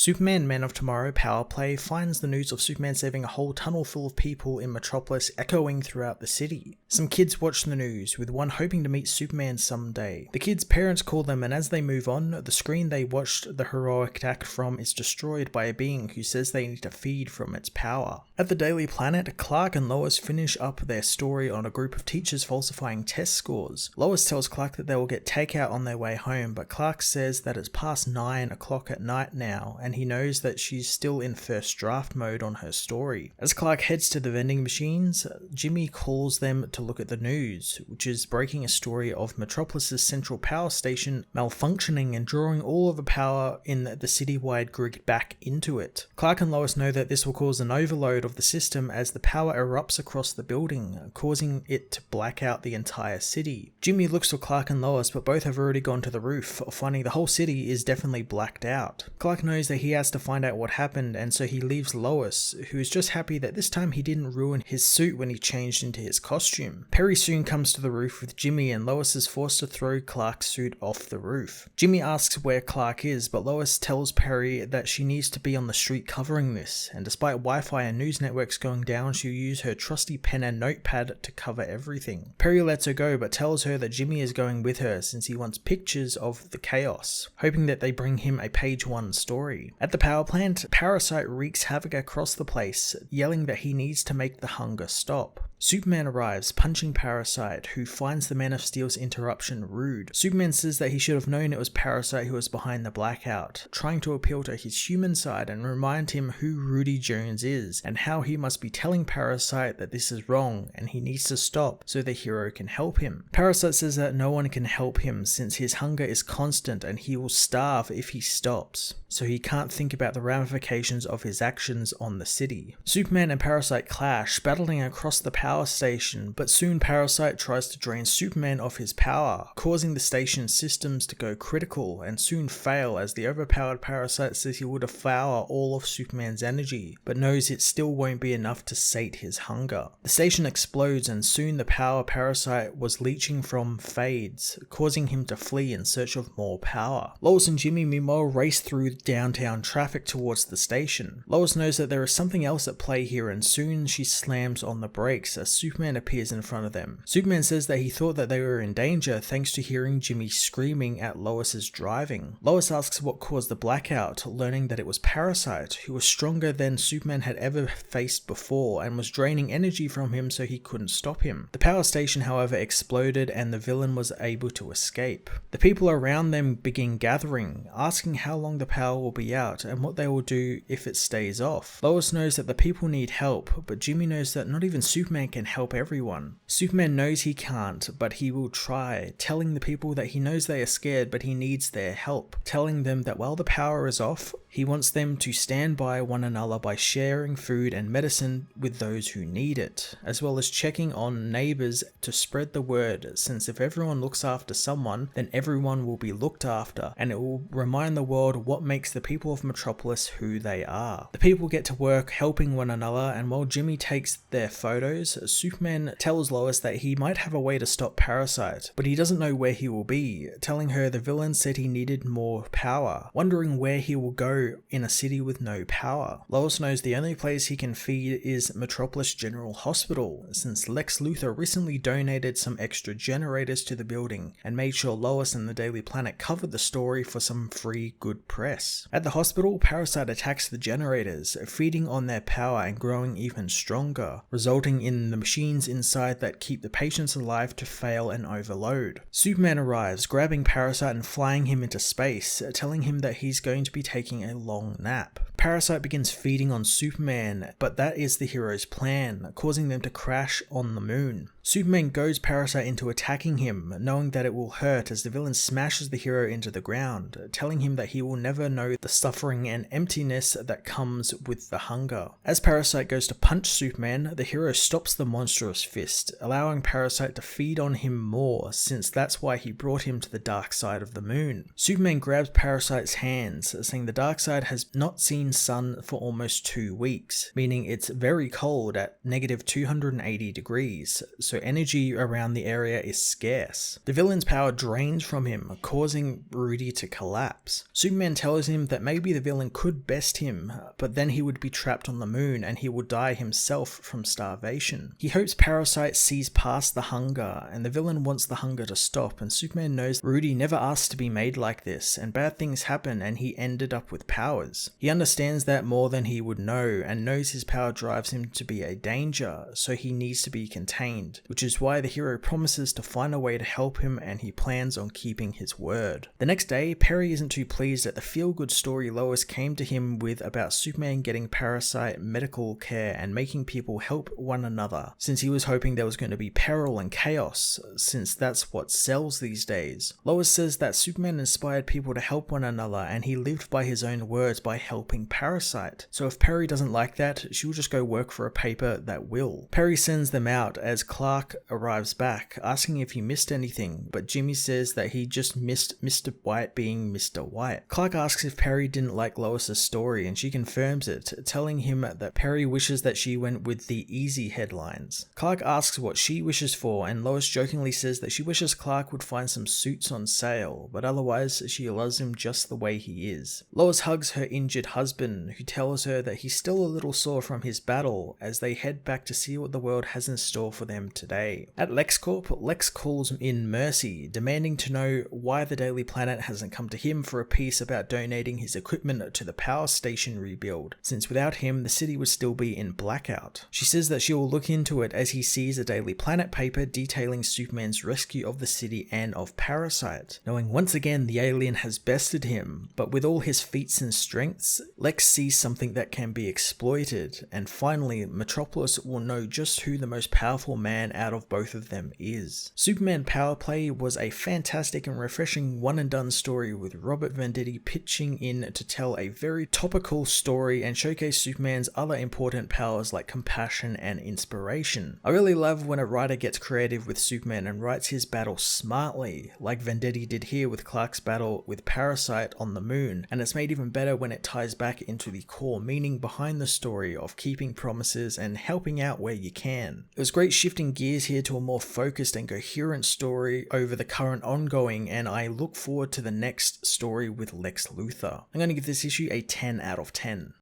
Superman Men of Tomorrow Power Play finds the news of Superman saving a whole tunnel full of people in Metropolis echoing throughout the city. Some kids watch the news, with one hoping to meet Superman someday. The kids' parents call them, and as they move on, the screen they watched the heroic attack from is destroyed by a being who says they need to feed from its power. At the Daily Planet, Clark and Lois finish up their story on a group of teachers falsifying test scores. Lois tells Clark that they will get takeout on their way home, but Clark says that it's past 9 o'clock at night now, and he knows that she's still in first draft mode on her story. As Clark heads to the vending machines, Jimmy calls them to look at the news, which is breaking a story of Metropolis's central power station malfunctioning and drawing all of the power in the citywide grid back into it. Clark and Lois know that this will cause an overload of the system as the power erupts across the building, causing it to black out the entire city. Jimmy looks for Clark and Lois, but both have already gone to the roof, finding the whole city is definitely blacked out. Clark knows that he has to find out what happened, and so he leaves Lois, who is just happy that this time he didn't ruin his suit when he changed into his costume. Perry soon comes to the roof with Jimmy, and Lois is forced to throw Clark's suit off the roof. Jimmy asks where Clark is, but Lois tells Perry that she needs to be on the street covering this, and despite Wi-Fi and news networks going down, she'll use her trusty pen and notepad to cover everything. Perry lets her go, but tells her that Jimmy is going with her since he wants pictures of the chaos, hoping that they bring him a page 1 story. At the power plant, Parasite wreaks havoc across the place, yelling that he needs to make the hunger stop. Superman arrives, punching Parasite, who finds the Man of Steel's interruption rude. Superman says that he should have known it was Parasite who was behind the blackout, trying to appeal to his human side and remind him who Rudy Jones is, and how he must be telling Parasite that this is wrong and he needs to stop so the hero can help him. Parasite says that no one can help him since his hunger is constant and he will starve if he stops, so he can't think about the ramifications of his actions on the city. Superman and Parasite clash, battling across the power station, but soon Parasite tries to drain Superman of his power, causing the station's systems to go critical and soon fail as the overpowered Parasite says he will devour all of Superman's energy, but knows it still won't be enough to sate his hunger. The station explodes and soon the power Parasite was leeching from fades, causing him to flee in search of more power. Lois and Jimmy meanwhile race through downtown traffic towards the station. Lois knows that there is something else at play here, and soon she slams on the brakes as Superman appears in front of them. Superman says that he thought that they were in danger thanks to hearing Jimmy screaming at Lois's driving. Lois asks what caused the blackout, learning that it was Parasite, who was stronger than Superman had ever faced before and was draining energy from him so he couldn't stop him. The power station, however, exploded and the villain was able to escape. The people around them begin gathering, asking how long the power will be out and what they will do if it stays off. Lois knows that the people need help, but Jimmy knows that not even Superman can help everyone. Superman knows he can't, but he will try, telling the people that he knows they are scared but he needs their help, telling them that while the power is off, he wants them to stand by one another by sharing food and medicine with those who need it, as well as checking on neighbors to spread the word, since if everyone looks after someone, then everyone will be looked after, and it will remind the world what makes the people of Metropolis who they are. The people get to work helping one another, and while Jimmy takes their photos, Superman tells Lois that he might have a way to stop Parasite, but he doesn't know where he will be, telling her the villain said he needed more power, wondering where he will go in a city with no power. Lois knows the only place he can feed is Metropolis General Hospital, since Lex Luthor recently donated some extra generators to the building and made sure Lois and the Daily Planet covered the story for some free good press. At the hospital, Parasite attacks the generators, feeding on their power and growing even stronger, resulting in the machines inside that keep the patients alive to fail and overload. Superman arrives, grabbing Parasite and flying him into space, telling him that he's going to be taking a long nap. Parasite begins feeding on Superman, but that is the hero's plan, causing them to crash on the moon. Superman goads Parasite into attacking him, knowing that it will hurt as the villain smashes the hero into the ground, telling him that he will never know the suffering and emptiness that comes with the hunger. As Parasite goes to punch Superman, the hero stops the monstrous fist, allowing Parasite to feed on him more, since that's why he brought him to the dark side of the moon. Superman grabs Parasite's hands, saying the dark side has not seen sun for almost 2 weeks, meaning it's very cold at negative 280 degrees, so energy around the area is scarce. The villain's power drains from him, causing Rudy to collapse. Superman tells him that maybe the villain could best him, but then he would be trapped on the moon and he would die himself from starvation. He hopes Parasite sees past the hunger, and the villain wants the hunger to stop, and Superman knows Rudy never asked to be made like this, and bad things happen and he ended up with powers. He understands that more than he would know, and knows his power drives him to be a danger, so he needs to be contained, which is why the hero promises to find a way to help him, and he plans on keeping his word. The next day, Perry isn't too pleased at the feel-good story Lois came to him with about Superman getting Parasite medical care and making people help one another, since he was hoping there was going to be peril and chaos, since that's what sells these days. Lois says that Superman inspired people to help one another, and he lived by his own words by helping Parasite. So if Perry doesn't like that, she'll just go work for a paper that will. Perry sends them out as Clark arrives back, asking if he missed anything, but Jimmy says that he just missed Mr. White being Mr. White. Clark asks if Perry didn't like Lois's story, and she confirms it, telling him that Perry wishes that she went with the easy headlines. Clark asks what she wishes for, and Lois jokingly says that she wishes Clark would find some suits on sale, but otherwise she loves him just the way he is. Lois hugs her injured husband, who tells her that he's still a little sore from his battle, as they head back to see what the world has in store for them today. At LexCorp, Lex calls in Mercy, demanding to know why the Daily Planet hasn't come to him for a piece about donating his equipment to the power station rebuild, since without him the city would still be in blackout. She says that she will look into it as he sees a Daily Planet paper detailing Superman's rescue of the city and of Parasite, knowing once again the alien has bested him, but with all his feats and strengths, Lex sees something that can be exploited, and finally Metropolis will know just who the most powerful man out of both of them is. Superman Power Play was a fantastic and refreshing one-and-done story, with Robert Venditti pitching in to tell a very topical story and showcase Superman's other important powers like compassion and inspiration. I really love when a writer gets creative with Superman and writes his battle smartly, like Venditti did here with Clark's battle with Parasite on the moon, and it's made even better when it ties back into the core meaning behind the story of keeping promises and helping out where you can. It was great shifting gears here to a more focused and coherent story over the current ongoing, and I look forward to the next story with Lex Luthor. I'm going to give this issue a 10 out of 10.